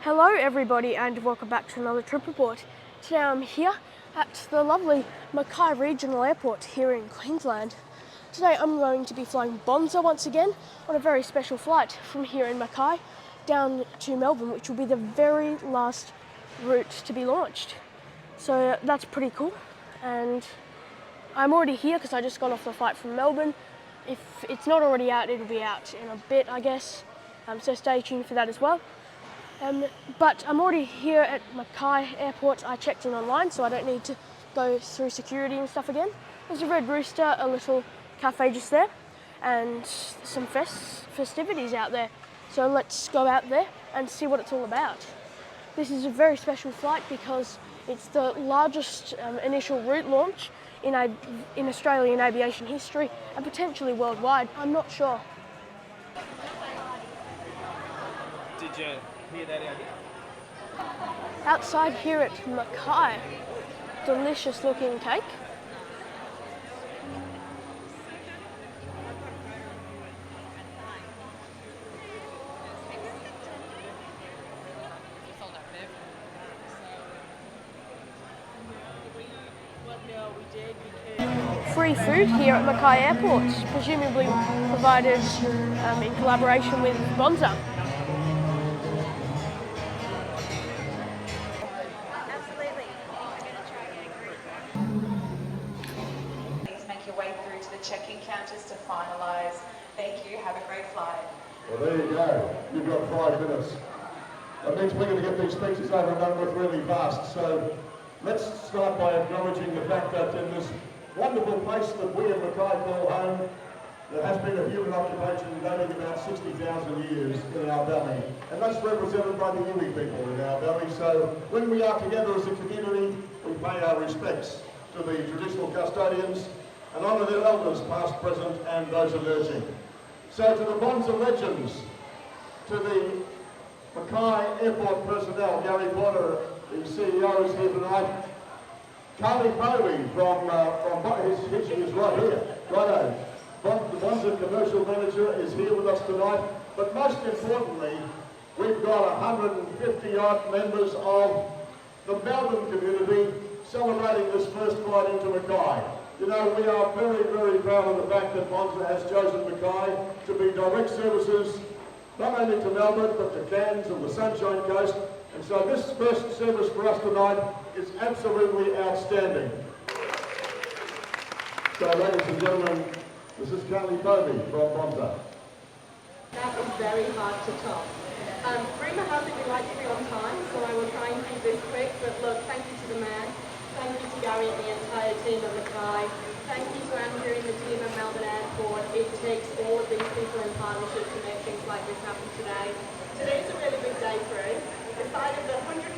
Hello everybody and welcome back to another trip report. Today I'm here at the lovely Mackay Regional Airport here in Queensland. Today I'm going to be flying Bonza once again on a very special flight from here in Mackay down to Melbourne, which will be the very last route to be launched. So that's pretty cool, and I'm already here because I just got off the flight from Melbourne. If it's not already out, it'll be out in a bit, I guess, so stay tuned for that as well. But I'm already here at Mackay Airport. I checked in online, so I don't need to go through security and stuff again. There's a Red Rooster, a little cafe just there, and some festivities out there. So let's go out there and see what it's all about. This is a very special flight because it's the largest initial route launch in Australian aviation history and potentially worldwide. I'm not sure. Did you hear that idea? Outside here at Mackay, delicious looking cake. Free food here at Mackay Airport, presumably provided in collaboration with Bonza. Please make your way through to the check-in counters to finalise. Thank you. Have a great flight. Well, there you go. You've got 5 minutes. That means we're going to get these speeches over and done with really fast. So let's start by acknowledging the fact that in this wonderful place that we in Mackay call home, there has been a human occupation dating about 60,000 years in our valley. And that's represented by the Iwi people in our valley. So when we are together as a community, we pay our respects to the traditional custodians and honour their elders, past, present and those emerging. So to the Bonza legends, to the Mackay Airport personnel, Gary Porter, the CEO, is here tonight. Carly Povey he is right here, righto. The Bonza commercial manager is here with us tonight, but most importantly, we've got 150 odd members of the Melbourne community celebrating this first flight into Mackay. You know, we are very, very proud of the fact that Bonza has chosen Mackay to be direct services not only to Melbourne but to Cairns and the Sunshine Coast. And so this first service for us tonight is absolutely outstanding. So ladies and gentlemen, this is Carly Povey from Bonza. That is very hard to top. Rumour has it we like to be on time, so I will try and keep this quick, but look, thank you to the man, thank you to Gary and the entire team at Mackay, thank you to Andrew and the team at Melbourne Airport. It takes all of these people in partnership to make things like this happen today. Today's a really big day for us. Aside of the 147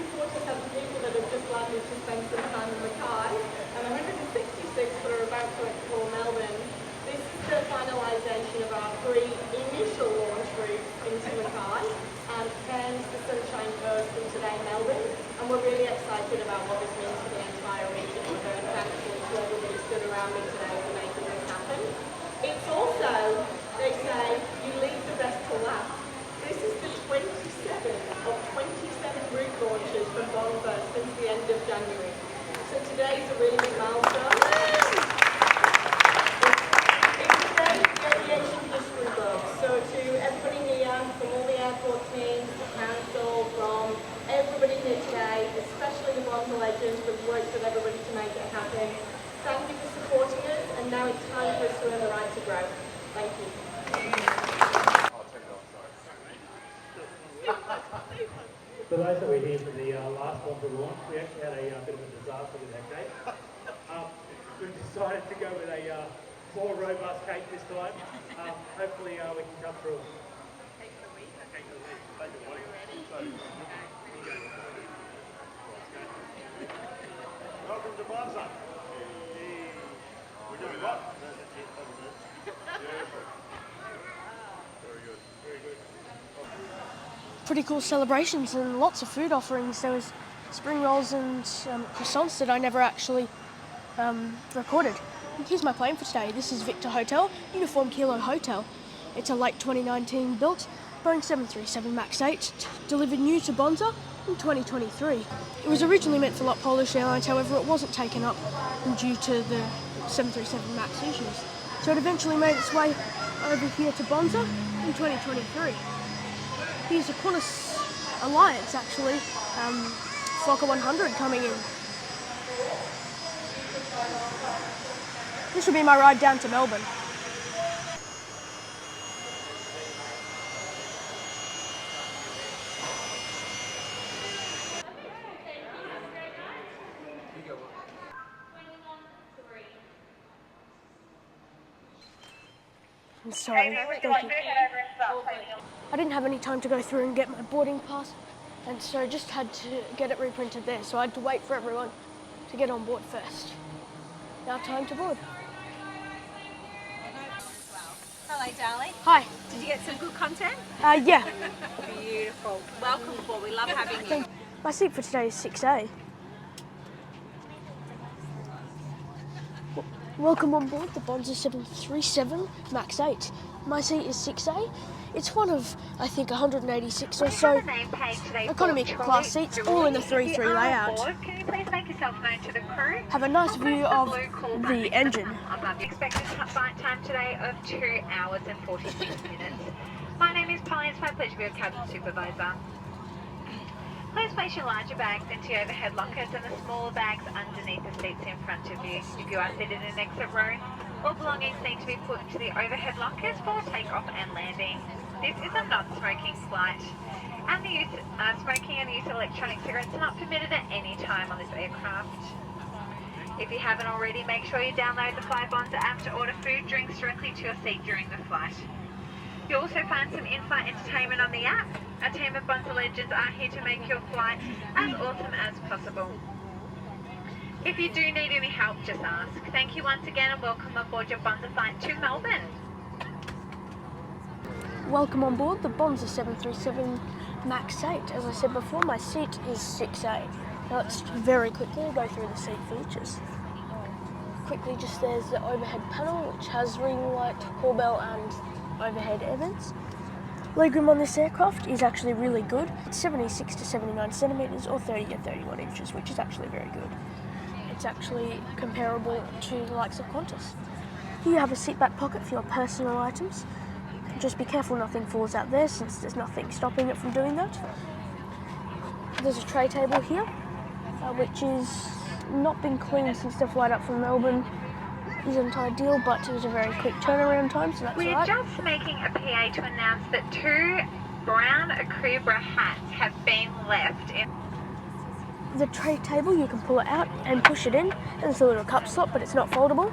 people that have just landed to spend some time in Mackay, and 166 that are about to explore Melbourne, this is the finalisation of our 3 initial launch routes into Mackay, and Cairns, the Sunshine Coast, and today Melbourne. And we're really excited about what this means for the entire region. We're very thankful to everybody who stood around me today for making this happen. It's also, they say, you leave the best to last. This is the 27th of 27 route launches from Bonza since the end of January. So today is a really big milestone. It's a day of the aviation history book. So to everybody here, from all the airport teams, the council, from everybody here today, especially the Bonza legends who've worked with everybody to make it happen, thank you for supporting us, and now it's time for us to earn the right to grow. Thank you. For those that were here for the last Bonza launch, we actually had a bit of a disaster with that cake. We've decided to go with a more robust cake this time. Hopefully we can come through. Cake of the week. Cake of the week. Thank you, buddy. Welcome to Bonza. We're doing what? Very good. Very good. Pretty cool celebrations and lots of food offerings. There was spring rolls and croissants that I never actually recorded. Here's my plane for today. This is Victor Hotel, Uniform Kilo Hotel. It's a late 2019 built Boeing 737 MAX 8 delivered new to Bonza in 2023. It was originally meant for like Polish Airlines, however it wasn't taken up due to the 737 MAX issues. So it eventually made its way over here to Bonza in 2023. Here's a Qantas Alliance actually, Fokker 100 coming in. This will be my ride down to Melbourne. I'm sorry, thank you. I didn't have any time to go through and get my boarding pass, and so I just had to get it reprinted there, so I had to wait for everyone to get on board first. Now time to board. Hello, darling. Hi. Did you get some good content? Yeah. Beautiful. Welcome aboard. We love having you. My seat for today is 6A. Welcome on board the Bonza 737 MAX 8. My seat is 6A. It's one of, I think, 186 or so economy class seats, all in the 3-3 layout. Can you please make yourself known to the crew? Have a nice view of the engine. Expected flight time today of 2 hours and 46 minutes. My name is Polly, it's my pleasure to be your cabin supervisor. Please place your larger bags into your overhead lockers and the smaller bags underneath the seats in front of you. If you are seated in an exit row, all belongings need to be put into the overhead lockers for takeoff and landing. This is a non-smoking flight, and the use smoking and the use of electronic cigarettes are not permitted at any time on this aircraft. If you haven't already, make sure you download the Fly Bonza app to order food, drinks directly to your seat during the flight. You'll also find some in-flight entertainment on the app. A team of Bonza legends are here to make your flight as awesome as possible. If you do need any help, just ask. Thank you once again and welcome aboard your Bonza flight to Melbourne. Welcome on board the Bonza 737 MAX 8. As I said before, my seat is 6A. Now let's very quickly go through the seat features. Quickly, just there's the overhead panel, which has ring light, call bell and overhead air vents. Legroom on this aircraft is actually really good. It's 76 to 79 centimetres or 30 to 31 inches, which is actually very good. It's actually comparable to the likes of Qantas. Here you have a seat back pocket for your personal items. Just be careful nothing falls out there, since there's nothing stopping it from doing that. There's a tray table here, which is not been cleaned since the flight up from Melbourne. Isn't ideal, but it was a very quick turnaround time, so that's We're right. just making a PA to announce that 2 brown Cobra hats have been left in. The tray table, you can pull it out and push it in. There's a little cup slot, but it's not foldable.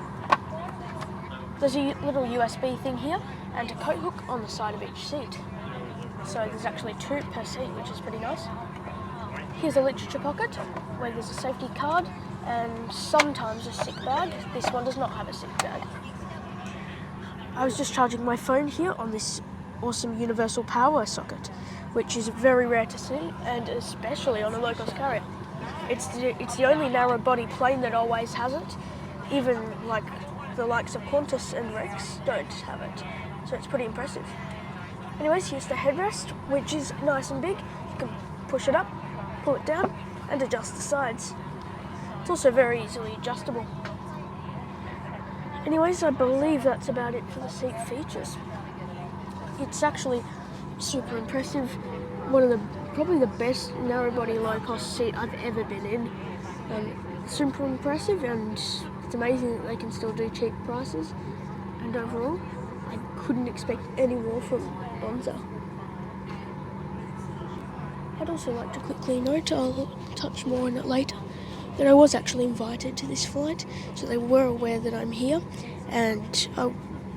There's a little USB thing here and a coat hook on the side of each seat. So there's actually 2 per seat, which is pretty nice. Here's a literature pocket where there's a safety card and sometimes a sick bag. This one does not have a sick bag. I was just charging my phone here on this awesome universal power socket, which is very rare to see, and especially on a low-cost carrier. It's the only narrow body plane that always has it. Even like the likes of Qantas and Rex don't have it, so it's pretty impressive. Anyways, here's the headrest, which is nice and big. You can push it up, pull it down, and adjust the sides. It's also very easily adjustable. Anyways, I believe that's about it for the seat features. It's actually super impressive. Probably the best narrow body low cost seat I've ever been in. Super impressive, and it's amazing that they can still do cheap prices. And overall, I couldn't expect any more from Bonza. I'd also like to quickly note, I'll touch more on it later, that I was actually invited to this flight, so they were aware that I'm here, and I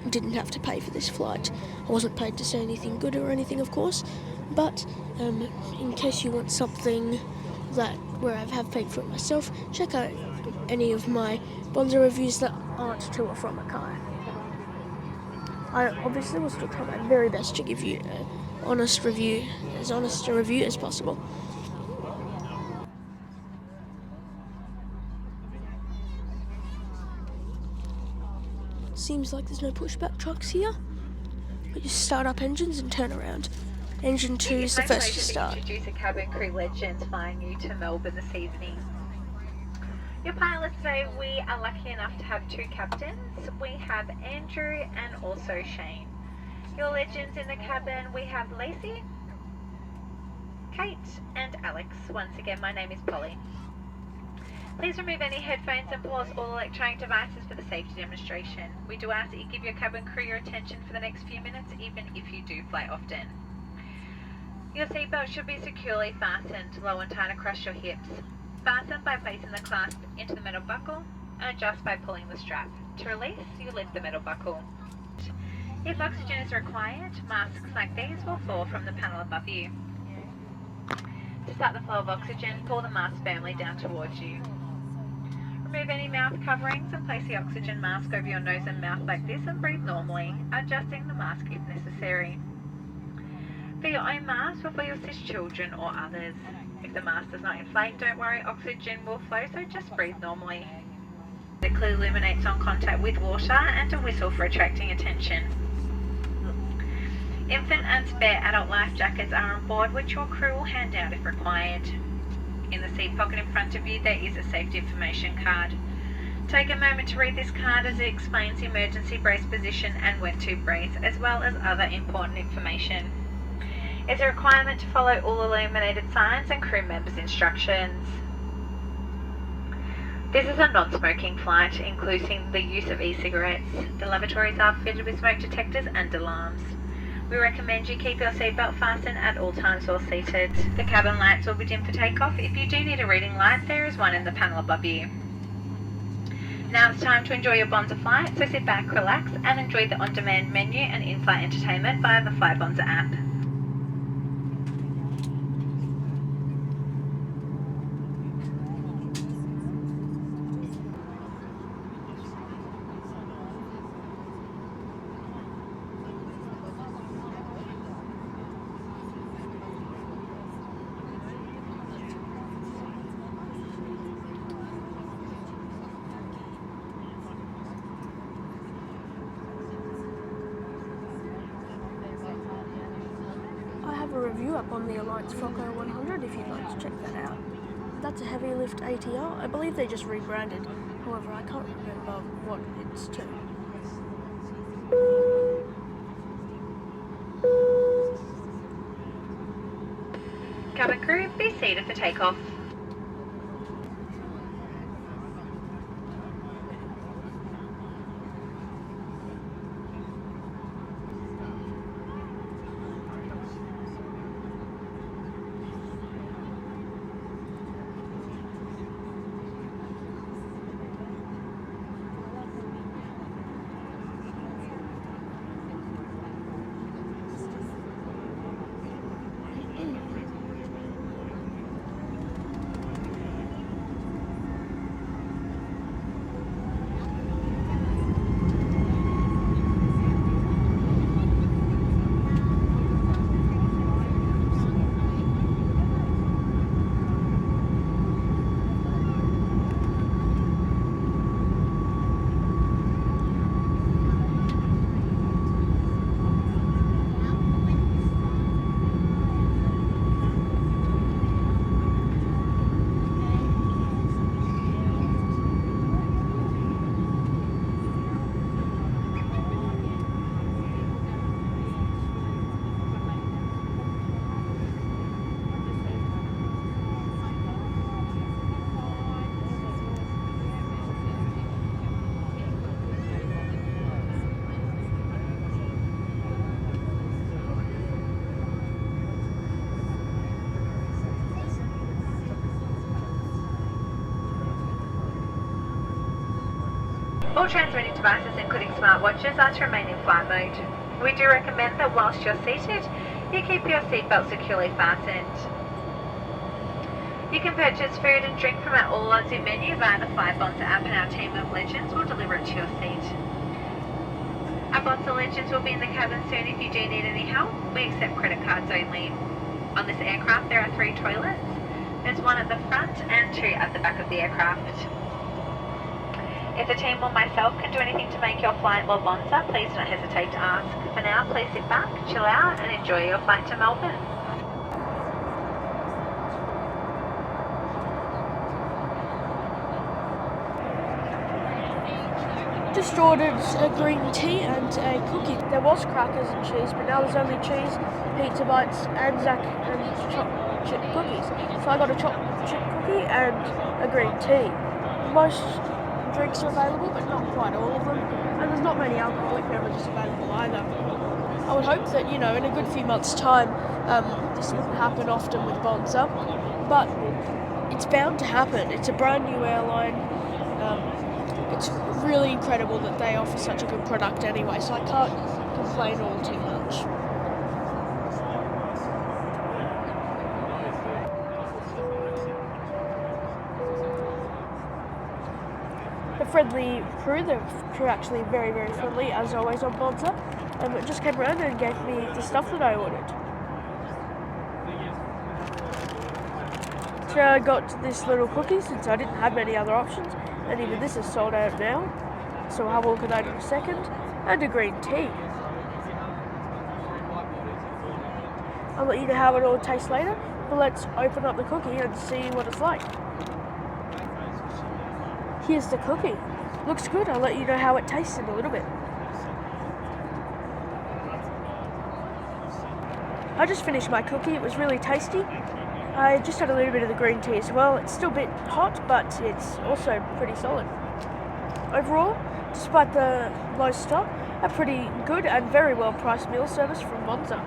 didn't have to pay for this flight. I wasn't paid to say anything good or anything, of course, but in case you want something where I have paid for it myself, check out any of my Bonza reviews that aren't to or from Mackay. I obviously will still try my very best to give you an honest review, as honest a review as possible. Seems like there's no pushback trucks here. We just start up engines and turn around. Engine 2 is the It's my first to pleasure start. to introduce a cabin crew legend flying you to Melbourne this evening. Your pilots today, we are lucky enough to have two captains. We have Andrew and also Shane. Your legends in the cabin, we have Lacey, Kate and Alex. Once again, my name is Polly. Please remove any headphones and pause all electronic devices for the safety demonstration. We do ask that you give your cabin crew your attention for the next few minutes, even if you do fly often. Your seatbelt should be securely fastened low and tight across your hips. Fasten by placing the clasp into the metal buckle and adjust by pulling the strap. To release, you lift the metal buckle. If oxygen is required, masks like these will fall from the panel above you. To start the flow of oxygen, pull the mask firmly down towards you. Remove any mouth coverings and place the oxygen mask over your nose and mouth like this and breathe normally, adjusting the mask if necessary. For your own mask before you assist children or others. If the mask does not inflate, don't worry, oxygen will flow, so just breathe normally. It clearly illuminates on contact with water and a whistle for attracting attention. Infant and spare adult life jackets are on board, which your crew will hand out if required. In the seat pocket in front of you, there is a safety information card. Take a moment to read this card as it explains the emergency brace position and when to brace, as well as other important information. It's a requirement to follow all illuminated signs and crew members' instructions. This is a non-smoking flight, including the use of e-cigarettes. The lavatories are fitted with smoke detectors and alarms. We recommend you keep your seatbelt fastened at all times while seated. The cabin lights will be dim for takeoff. If you do need a reading light, there is one in the panel above you. Now it's time to enjoy your Bonza flight, so sit back, relax, and enjoy the on-demand menu and in-flight entertainment via the Fly Bonza app. A review up on the Alliance Foco 100 if you'd like to check that out. That's a heavy lift ATR. I believe they just rebranded. However, I can't remember what it's to. Cabin crew, be seated for takeoff. All transmitting devices, including smartwatches, are to remain in flight mode. We do recommend that whilst you're seated, you keep your seatbelt securely fastened. You can purchase food and drink from our All Odds In menu via the Fly Bonza app, and our team of legends will deliver it to your seat. Our Bonza legends will be in the cabin soon if you do need any help. We accept credit cards only. On this aircraft there are 3 toilets. There's one at the front and 2 at the back of the aircraft. If the team or myself can do anything to make your flight more Bonza, please don't hesitate to ask. For now, please sit back, chill out and enjoy your flight to Melbourne. Just ordered a green tea and a cookie. There was crackers and cheese, but now there's only cheese, pizza bites, and chocolate chip cookies. So I got a chocolate chip cookie and a green tea. Most drinks are available, but not quite all of them. And there's not many alcoholic beverages available either. I would hope that, in a good few months' time, this wouldn't happen often with Bonza, but it's bound to happen. It's a brand new airline. It's really incredible that they offer such a good product anyway, so I can't complain all too much. The friendly crew, the crew actually very, very friendly, as always on Bonza, it just came around and gave me the stuff that I ordered. So I got this little cookie since I didn't have many other options. And even this is sold out now, so we'll have a look at that in a second. And a green tea. I'll let you know how it all tastes later, but let's open up the cookie and see what it's like. Here's the cookie. Looks good. I'll let you know how it tastes in a little bit. I just finished my cookie. It was really tasty. I just had a little bit of the green tea as well. It's still a bit hot, but it's also pretty solid. Overall, despite the low stock, a pretty good and very well priced meal service from Bonza.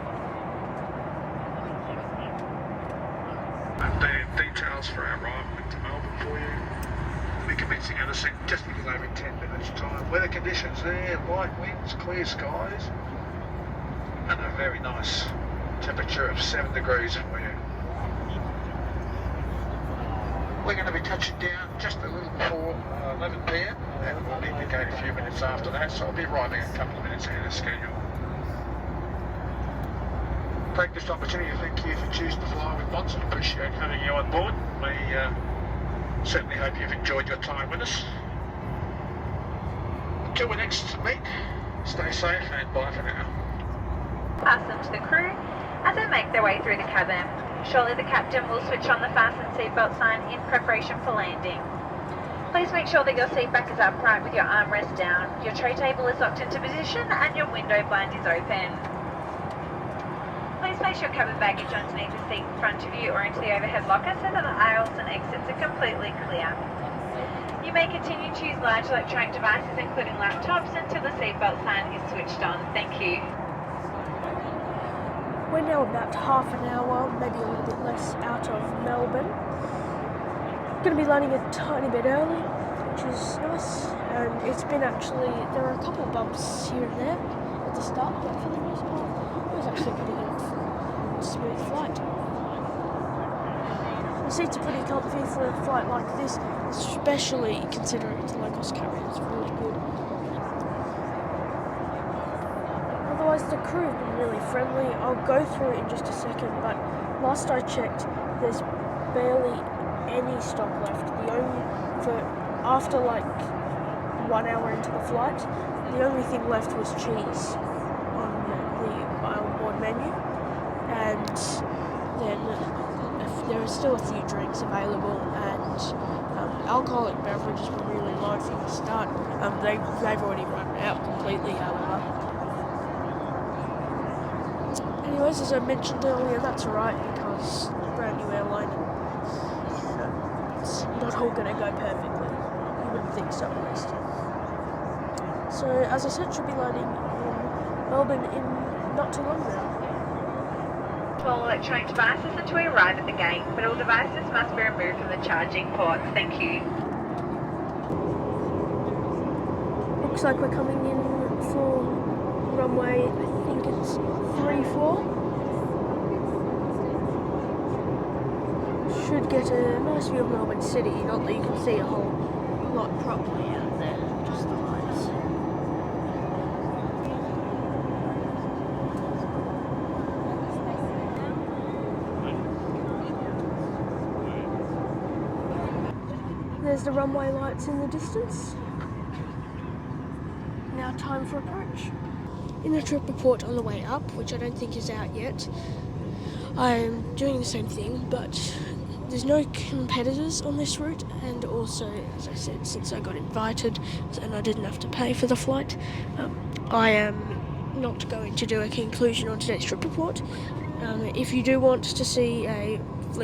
Updated details for our arrival into Melbourne for you. We're commencing our descent just a little over 10 minutes time. Weather conditions there, light winds, clear skies, and a very nice temperature of 7 degrees and we're going to be touching down just a little before 11 PM and we'll indicate a few minutes after that, so I'll be arriving a couple of minutes ahead of schedule. Take this opportunity to thank you for choosing to fly with Bonza. Appreciate having you on board. We certainly hope you've enjoyed your time with us. Until we next meet, stay safe and bye for now. Pass them to the crew as they make their way through the cabin. Surely the captain will switch on the fasten seatbelt sign in preparation for landing. Please make sure that your seat back is upright with your armrest down, your tray table is locked into position and your window blind is open. Please place your cabin baggage underneath the seat in front of you or into the overhead locker so that the aisles and exits are completely clear. You may continue to use large electronic devices including laptops until the seatbelt sign is switched on. Thank you. We're now about half an hour, maybe a little bit less, out of Melbourne. Going to be landing a tiny bit early, which is nice. And it's been actually, there are a couple of bumps here and there at the start, but for the most part, it was actually pretty good, smooth flight. The seats are pretty comfy for a flight like this, especially considering it's a low-cost carrier. It's really good. Otherwise, the crew have been really friendly. I'll go through it in just a second, but last I checked, there's barely any stock left. After like 1 hour into the flight, the only thing left was cheese on the onboard menu, and then there are still a few drinks available, and alcoholic beverages were really low from the start. They've already run out completely, however. Anyways, as I mentioned earlier, that's alright because brand new airline, it's not all going to go perfectly. You wouldn't think so, at least. So, as I said, she'll be landing in Melbourne in not too long now. All electronic devices until we arrive at the gate, but all devices must be removed from the charging ports. Thank you. Looks like we're coming in for runway, I think it's 34. Should get a nice view of Melbourne City, not that you can see a whole lot properly out there, just the lights. There's the runway lights in the distance. our time for approach. In the trip report on the way up, which I don't think is out yet, I'm doing the same thing, but there's no competitors on this route, and also, as I said, since I got invited and I didn't have to pay for the flight, I am not going to do a conclusion on today's trip report. If you do want to see a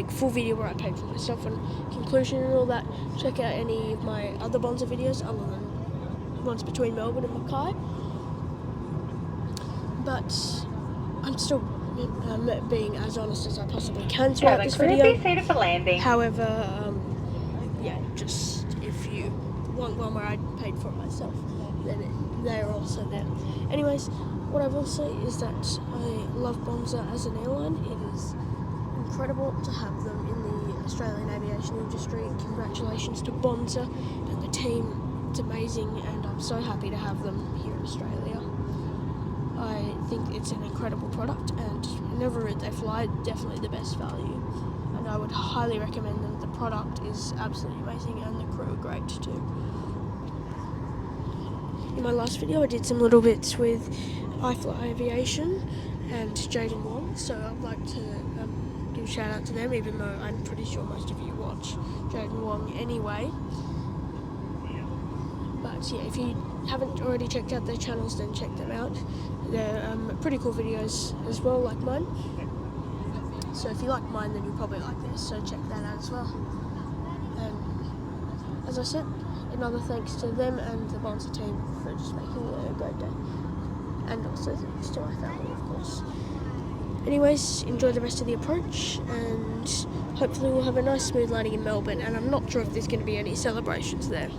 full video where I paid for myself and conclusion and all that, check out any of my other Bonza videos other than ones between Melbourne and Mackay. But I'm still being as honest as I possibly can throughout this video. Be seated for landing. However, yeah, just if you want one where I paid for it myself, then they're also there. Anyways, what I will say is that I love Bonza as an airline. It is incredible to have them in the Australian aviation industry. Congratulations to Bonza and the team. It's amazing, and I'm so happy to have them here in Australia. I think it's an incredible product, and whenever they fly, definitely the best value. And I would highly recommend them. The product is absolutely amazing, and the crew are great too. In my last video, I did some little bits with AVIATIon and Jaden Wong, so I'd like to give a shout out to them, even though I'm pretty sure most of you watch Jaden Wong anyway. But yeah, if you haven't already checked out their channels, then check them out. They're pretty cool videos as well, like mine. So if you like mine, then you'll probably like this, so check that out as well. As I said, another thanks to them and the Bonza team for just making it a great day. And also thanks to my family, of course. Anyways, enjoy the rest of the approach, and hopefully we'll have a nice smooth landing in Melbourne, and I'm not sure if there's going to be any celebrations there.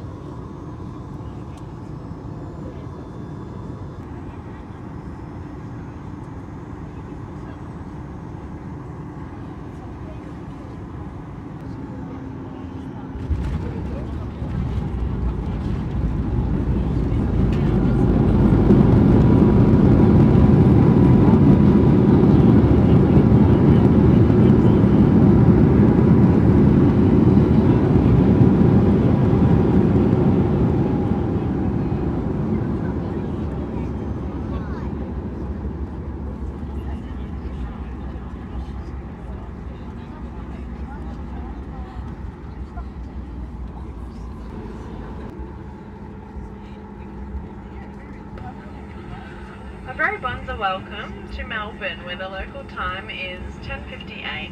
A very Bonza welcome to Melbourne, where the local time is 10:58.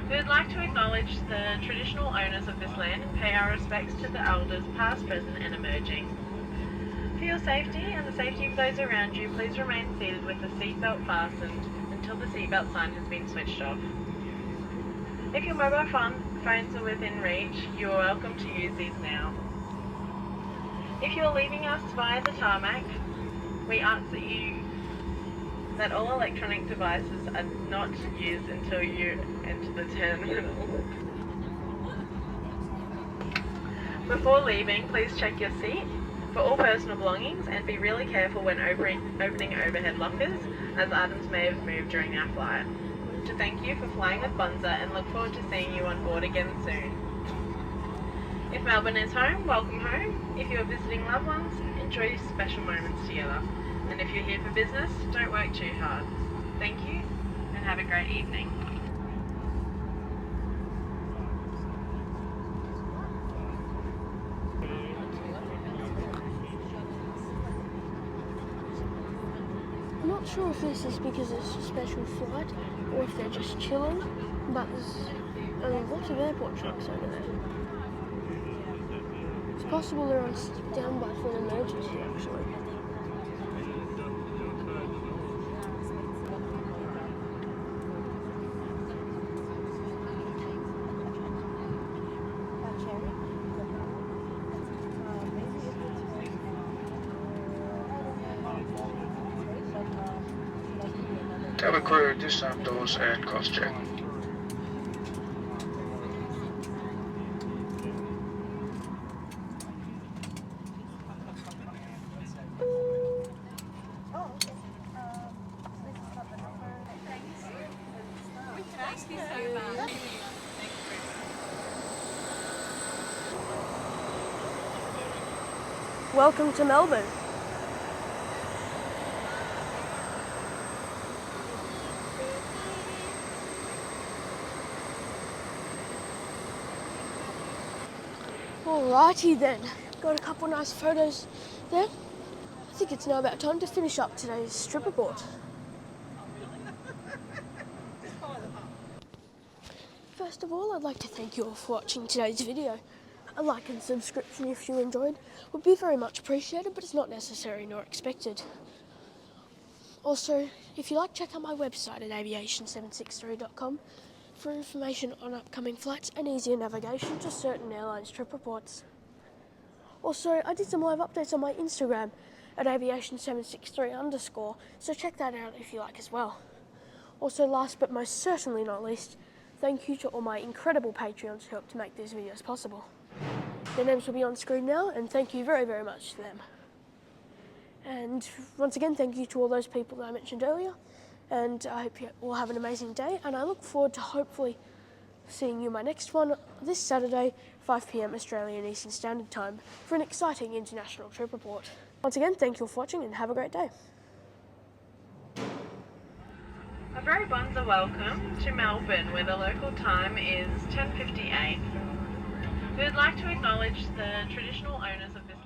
We would like to acknowledge the traditional owners of this land and pay our respects to the elders past, present and emerging. For your safety and the safety of those around you, please remain seated with the seatbelt fastened until the seatbelt sign has been switched off. If your mobile phones are within reach, you are welcome to use these now. If you are leaving us via the tarmac, we ask that all electronic devices are not used until you enter the terminal. Before leaving, please check your seat for all personal belongings and be really careful when opening overhead lockers, as items may have moved during our flight. To thank you for flying with Bonza and look forward to seeing you on board again soon. If Melbourne is home, welcome home. If you are visiting loved ones, enjoy special moments together. And if you're here for business, don't work too hard. Thank you, and have a great evening. I'm not sure if this is because it's a special flight or if they're just chilling, but there's lots of airport trucks over there. It's possible they're on standby for an emergency, actually. Tell the crew disarm doors and cross check. Welcome to Melbourne. Alrighty then, got a couple nice photos there. I think it's now about time to finish up today's trip report. First of all, I'd like to thank you all for watching today's video. A like and subscription if you enjoyed would be very much appreciated, but it's not necessary nor expected. Also, if you like, check out my website at aviation763.com for information on upcoming flights and easier navigation to certain airlines' trip reports. Also, I did some live updates on my Instagram at aviation763_, so check that out if you like as well. Also, last but most certainly not least, thank you to all my incredible Patreons who helped to make these videos possible. Their names will be on screen now, and thank you very, very much to them. And once again, thank you to all those people that I mentioned earlier, and I hope you all have an amazing day, and I look forward to hopefully seeing you in my next one this Saturday, 5 PM Australian Eastern Standard Time, for an exciting international trip report. Once again, thank you all for watching and have a great day. A very Bonza welcome to Melbourne, where the local time is 10:58. We would like to acknowledge the traditional owners of this